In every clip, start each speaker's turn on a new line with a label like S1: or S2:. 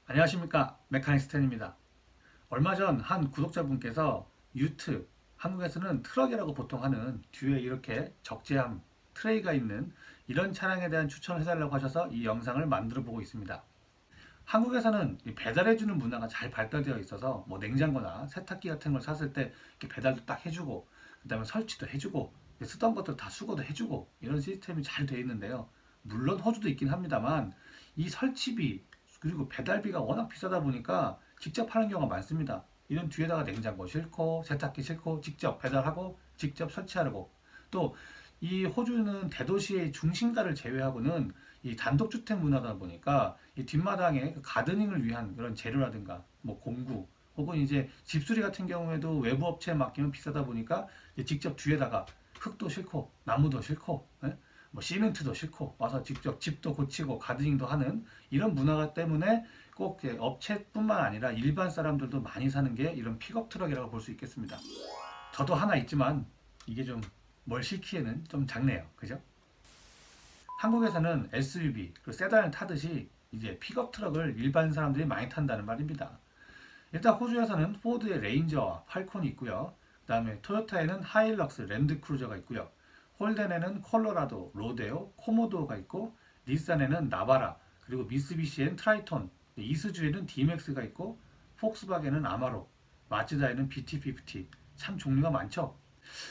S1: 안녕하십니까, 메카닉스텐입니다. 얼마 전 한 구독자분께서 유트, 한국에서는 트럭이라고 보통 하는 뒤에 이렇게 적재함 트레이가 있는 이런 차량에 대한 추천을 해달라고 하셔서 이 영상을 만들어 보고 있습니다. 한국에서는 이 배달해주는 문화가 잘 발달되어 있어서 뭐 냉장고나 세탁기 같은 걸 샀을 때 이렇게 배달도 딱 해주고, 그 다음에 설치도 해주고, 쓰던 것들 다 수거도 해주고, 이런 시스템이 잘 되어 있는데요. 물론 호주도 있긴 합니다만 이 설치비 그리고 배달비가 워낙 비싸다 보니까 직접 하는 경우가 많습니다. 이런 뒤에다가 냉장고 싣고 세탁기 싣고 직접 배달하고 직접 설치하고, 또 이 호주는 대도시의 중심가를 제외하고는 이 단독주택 문화다 보니까 이 뒷마당에 가드닝을 위한 그런 재료라든가 뭐 공구 혹은 이제 집수리 같은 경우에도 외부 업체에 맡기면 비싸다 보니까 이제 직접 뒤에다가 흙도 싣고 나무도 싣고, 예? 뭐 시멘트도 싣고 와서 직접 집도 고치고 가드닝도 하는 이런 문화가 때문에 꼭 업체뿐만 아니라 일반 사람들도 많이 사는 게 이런 픽업 트럭이라고 볼 수 있겠습니다. 저도 하나 있지만 이게 좀 뭘 싣기에는 좀 작네요. 그죠? 한국에서는 SUV, 그리고 세단을 타듯이 이제 픽업 트럭을 일반 사람들이 많이 탄다는 말입니다. 일단 호주에서는 포드의 레인저와 팔콘이 있고요. 그 다음에 토요타에는 하일럭스, 랜드크루저가 있고요. 홀덴에는 콜로라도, 로데오, 코모도가 있고, 닛산에는 나바라, 그리고 미쓰비시엔 트라이톤, 이스주에는 디맥스가 있고, 폭스바겐은 아마로, 마츠다에는 BT50. 참 종류가 많죠.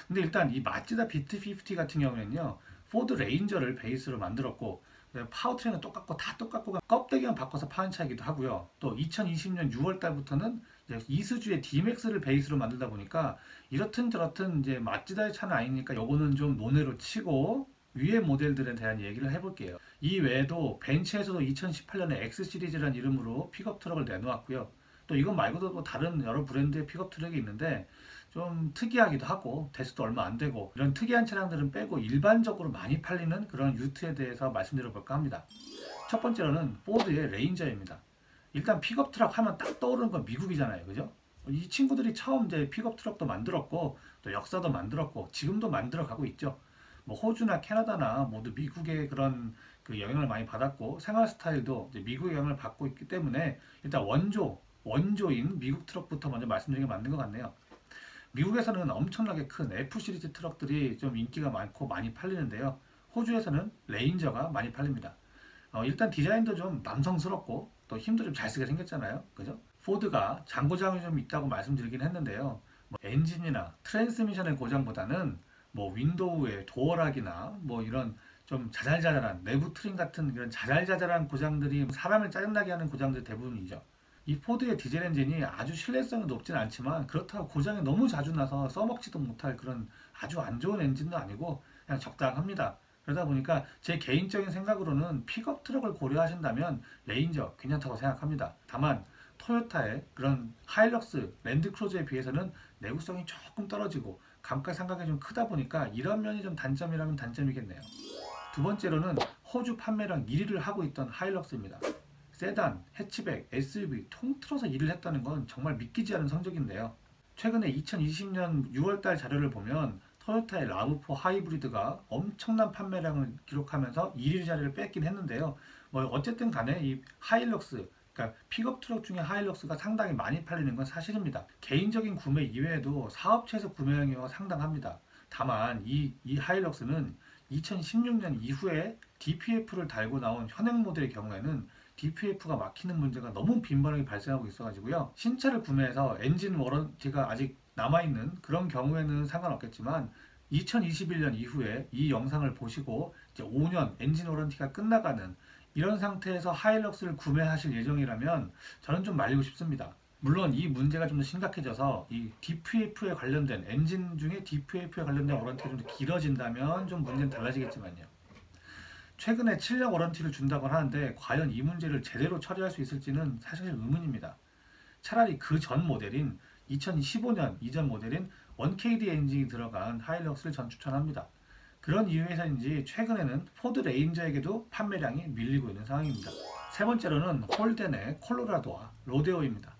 S1: 근데 일단 이 마츠다 비트50 같은 경우에는요, 포드 레인저를 베이스로 만들었고, 파워트레인은 똑같고 다 똑같고 껍데기만 바꿔서 파는 차이기도 하고요. 또 2020년 6월 달부터는 이스주의 D맥스를 베이스로 만들다 보니까 이렇든 저렇든 이제 마츠다의 차는 아니니까 요거는 좀 논외로 치고 위의 모델들에 대한 얘기를 해볼게요. 이 외에도 벤츠에서도 2018년에 X 시리즈라는 이름으로 픽업 트럭을 내놓았고요. 또 이것 말고도 또 다른 여러 브랜드의 픽업 트럭이 있는데 좀 특이하기도 하고 대수도 얼마 안 되고, 이런 특이한 차량들은 빼고 일반적으로 많이 팔리는 그런 유트에 대해서 말씀드려 볼까 합니다. 첫 번째로는 포드의 레인저입니다. 일단 픽업 트럭 하면 딱 떠오르는 건 미국이잖아요. 그죠? 이 친구들이 처음 이제 픽업 트럭도 만들었고 또 역사도 만들었고 지금도 만들어 가고 있죠. 뭐 호주나 캐나다나 모두 미국의 그런 그 영향을 많이 받았고 생활 스타일도 이제 미국의 영향을 받고 있기 때문에 일단 원조인 미국 트럭부터 먼저 말씀드리는 게 맞는 것 같네요. 미국에서는 엄청나게 큰 F 시리즈 트럭들이 좀 인기가 많고 많이 팔리는데요. 호주에서는 레인저가 많이 팔립니다. 일단 디자인도 좀 남성스럽고 또 힘도 좀 잘 쓰게 생겼잖아요. 그죠? 포드가 잔고장이 좀 있다고 말씀드리긴 했는데요. 뭐 엔진이나 트랜스미션의 고장보다는 뭐 윈도우의 도어락이나 뭐 이런 좀 자잘자잘한 내부 트림 같은 그런 자잘자잘한 고장들이 사람을 짜증나게 하는 고장들 대부분이죠. 이 포드의 디젤 엔진이 아주 신뢰성이 높진 않지만 그렇다고 고장이 너무 자주 나서 써먹지도 못할 그런 아주 안 좋은 엔진도 아니고 그냥 적당합니다. 그러다 보니까 제 개인적인 생각으로는 픽업 트럭을 고려하신다면 레인저 괜찮다고 생각합니다. 다만 토요타의 그런 하일럭스, 랜드크루저에 비해서는 내구성이 조금 떨어지고 감가상각이 좀 크다 보니까 이런 면이 좀 단점이라면 단점이겠네요. 두 번째로는 호주 판매량 1위를 하고 있던 하일럭스입니다. 세단, 해치백, SUV 통틀어서 일을 했다는 건 정말 믿기지 않은 성적인데요. 최근에 2020년 6월달 자료를 보면 토요타의 라브4 하이브리드가 엄청난 판매량을 기록하면서 1위 자리를 뺏긴 했는데요. 뭐 어쨌든 간에 이 하일럭스, 그러니까 픽업 트럭 중에 하일럭스가 상당히 많이 팔리는 건 사실입니다. 개인적인 구매 이외에도 사업체에서 구매하는 경우가 상당합니다. 다만 이 하일럭스는 2016년 이후에 DPF를 달고 나온 현행 모델의 경우에는 DPF가 막히는 문제가 너무 빈번하게 발생하고 있어가지고요. 신차를 구매해서 엔진 워런티가 아직 남아있는 그런 경우에는 상관없겠지만 2021년 이후에 이 영상을 보시고 이제 5년 엔진 워런티가 끝나가는 이런 상태에서 하일럭스를 구매하실 예정이라면 저는 좀 말리고 싶습니다. 물론 이 문제가 좀 더 심각해져서 이 DPF에 관련된 엔진 중에 DPF에 관련된 워런티가 좀 더 길어진다면 좀 문제는 달라지겠지만요. 최근에 7년 워런티를 준다고 하는데 과연 이 문제를 제대로 처리할 수 있을지는 사실 의문입니다. 차라리 그 전 모델인 2015년 이전 모델인 1KD 엔진이 들어간 하일럭스를 전 추천합니다. 그런 이유에서인지 최근에는 포드 레인저에게도 판매량이 밀리고 있는 상황입니다. 세 번째로는 홀덴의 콜로라도와 로데오입니다.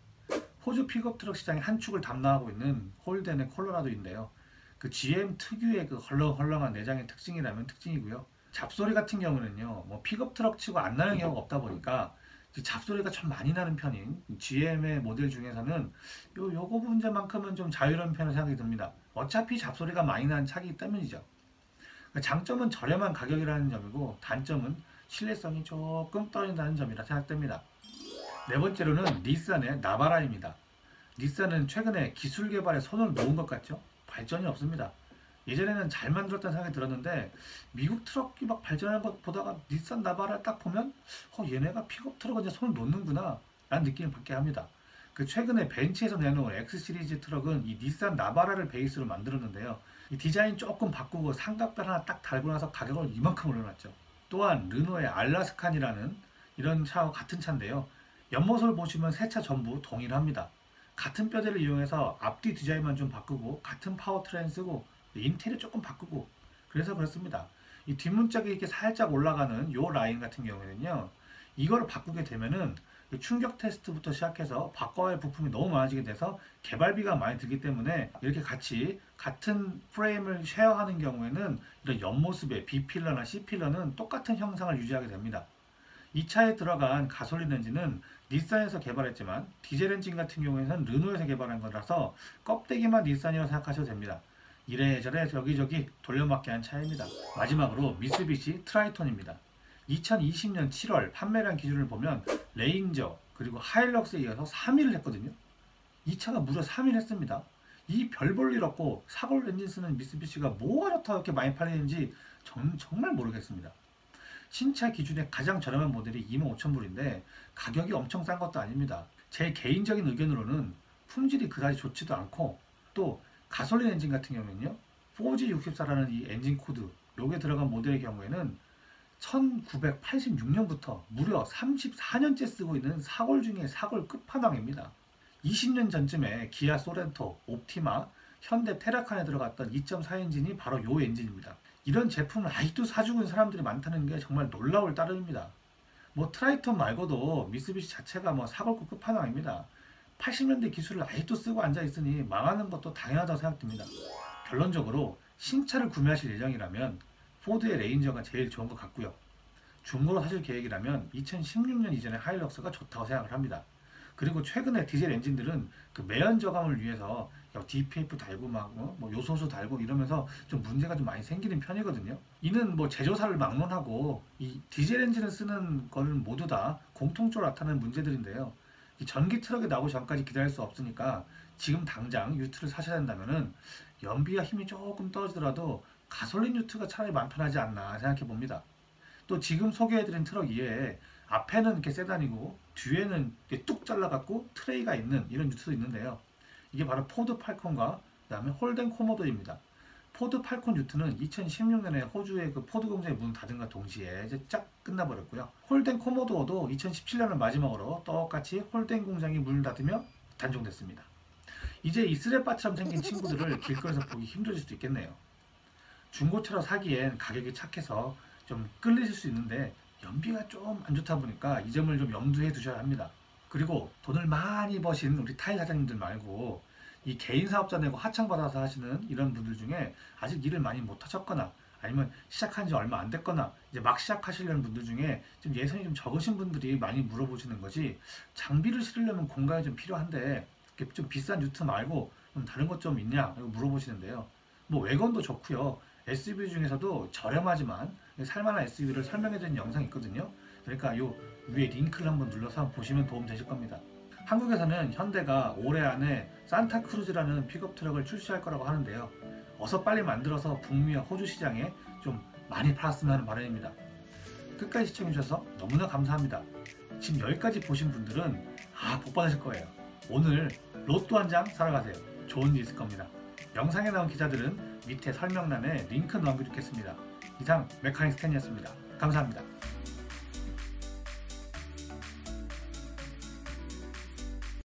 S1: 호주 픽업 트럭 시장의 한 축을 담당하고 있는 홀덴의 콜로라도인데요. 그 GM 특유의 그 헐렁헐렁한 내장의 특징이라면 특징이고요. 잡소리 같은 경우는요, 뭐 픽업 트럭 치고 안 나는 경우가 없다 보니까 잡소리가 좀 많이 나는 편인 GM의 모델 중에서는 요거 문제만큼은 좀 자유로운 편으로 생각이 듭니다. 어차피 잡소리가 많이 나는 차기 때문이죠. 장점은 저렴한 가격이라는 점이고 단점은 신뢰성이 조금 떨어진다는 점이라 생각됩니다. 네 번째로는 닛산의 나바라입니다. 닛산은 최근에 기술 개발에 손을 놓은 것 같죠? 발전이 없습니다. 예전에는 잘 만들었다는 생각이 들었는데 미국 트럭이 막 발전하는 것 보다가 닛산 나바라를 딱 보면 얘네가 픽업 트럭에 이제 손을 놓는구나 라는 느낌을 받게 합니다. 그 최근에 벤츠에서 내놓은 X 시리즈 트럭은 이 닛산 나바라를 베이스로 만들었는데요. 이 디자인 조금 바꾸고 삼각대 하나 딱 달고 나서 가격을 이만큼 올려놨죠. 또한 르노의 알라스칸이라는 이런 차와 같은 차인데요. 옆모습을 보시면 세 차 전부 동일합니다. 같은 뼈대를 이용해서 앞뒤 디자인만 좀 바꾸고 같은 파워트레인 쓰고 인테리어 조금 바꾸고 그래서 그렇습니다. 이 뒷문짝이 이렇게 살짝 올라가는 요 라인 같은 경우에는요. 이걸 바꾸게 되면은 충격 테스트부터 시작해서 바꿔야 할 부품이 너무 많아지게 돼서 개발비가 많이 들기 때문에 이렇게 같은 프레임을 쉐어하는 경우에는 이런 옆모습의 B필러나 C필러는 똑같은 형상을 유지하게 됩니다. 이 차에 들어간 가솔린 엔진은 닛산에서 개발했지만 디젤 엔진 같은 경우에는 르노에서 개발한 거라서 껍데기만 닛산이라고 생각하셔도 됩니다. 이래저래 여기저기 돌려막기 한 차입니다. 마지막으로 미쓰비시 트라이톤입니다. 2020년 7월 판매량 기준을 보면 레인저 그리고 하일럭스에 이어서 3위를 했거든요. 이 차가 무려 3위를 했습니다. 이 별 볼 일 없고 사골 엔진 쓰는 미쓰비시가 뭐가 좋다고 이렇게 많이 팔리는지 저는 정말 모르겠습니다. 신차 기준의 가장 저렴한 모델이 25,000불인데 가격이 엄청 싼 것도 아닙니다. 제 개인적인 의견으로는 품질이 그다지 좋지도 않고 또 가솔린 엔진 같은 경우는요 4G64라는 이 엔진 코드 요게 들어간 모델의 경우에는 1986년부터 무려 34년째 쓰고 있는 사골 중에 사골 끝판왕입니다. 20년 전쯤에 기아 소렌토, 옵티마, 현대 테라칸에 들어갔던 2.4 엔진이 바로 요 엔진입니다. 이런 제품을 아직도 사주고 있는 사람들이 많다는 게 정말 놀라울 따름입니다. 뭐 트라이톤 말고도 미쓰비시 자체가 뭐 사골급 끝판왕입니다. 80년대 기술을 아직도 쓰고 앉아 있으니 망하는 것도 당연하다고 생각됩니다. 결론적으로 신차를 구매하실 예정이라면 포드의 레인저가 제일 좋은 것 같고요. 중고로 사실 계획이라면 2016년 이전의 하일럭스가 좋다고 생각을 합니다. 그리고 최근에 디젤 엔진들은 그 매연 저감을 위해서 DPF 달고 뭐 요소수 달고 이러면서 좀 문제가 좀 많이 생기는 편이거든요. 이는 뭐 제조사를 막론하고 이 디젤 엔진을 쓰는 거는 모두 다 공통적으로 나타나는 문제들인데요. 이 전기 트럭이 나오기 전까지 기다릴 수 없으니까 지금 당장 유트를 사셔야 된다면은 연비와 힘이 조금 떨어지더라도 가솔린 유트가 차라리 마음 편하지 않나 생각해 봅니다. 또 지금 소개해드린 트럭 이외에 앞에는 이렇게 세단이고 뒤에는 이렇게 뚝 잘라갖고 트레이가 있는 이런 유트도 있는데요. 이게 바로 포드 팔콘과 그 다음에 홀덴 코모도입니다. 포드 팔콘 유트는 2016년에 호주의 그 포드 공장이 문 닫은과 동시에 이제 쫙 끝나버렸고요. 홀덴 코모도어도 2017년을 마지막으로 똑같이 홀덴 공장이 문을 닫으며 단종됐습니다. 이제 이 쓰레빠처럼 생긴 친구들을 길거리에서 보기 힘들어질 수도 있겠네요. 중고차로 사기엔 가격이 착해서 좀 끌리실 수 있는데 연비가 좀 안 좋다 보니까 이 점을 좀 염두에 두셔야 합니다. 그리고 돈을 많이 버신 우리 타일 사장님들 말고 이 개인 사업자 내고 하청받아서 하시는 이런 분들 중에 아직 일을 많이 못 하셨거나 아니면 시작한 지 얼마 안 됐거나 이제 막 시작하시려는 분들 중에 좀 예산이 좀 적으신 분들이 많이 물어보시는 거지, 장비를 실으려면 공간이 좀 필요한데 좀 비싼 유트 말고 좀 다른 것 좀 있냐 이거 물어보시는데요. 뭐 외건도 좋고요. SUV 중에서도 저렴하지만 살만한 SUV를 설명해드리는 영상이 있거든요. 그러니까 요 위에 링크를 한번 눌러서 한번 보시면 도움 되실 겁니다. 한국에서는 현대가 올해 안에 산타크루즈라는 픽업 트럭을 출시할 거라고 하는데요. 어서 빨리 만들어서 북미와 호주 시장에 좀 많이 팔았으면 하는 바람입니다. 끝까지 시청해주셔서 너무나 감사합니다. 지금 여기까지 보신 분들은 복 받으실 거예요. 오늘 로또 한 장 사러 가세요. 좋은 일 있을 겁니다. 영상에 나온 기자들은 밑에 설명란에 링크 넣어두겠습니다. 이상 메카닉 스탠이었습니다. 감사합니다.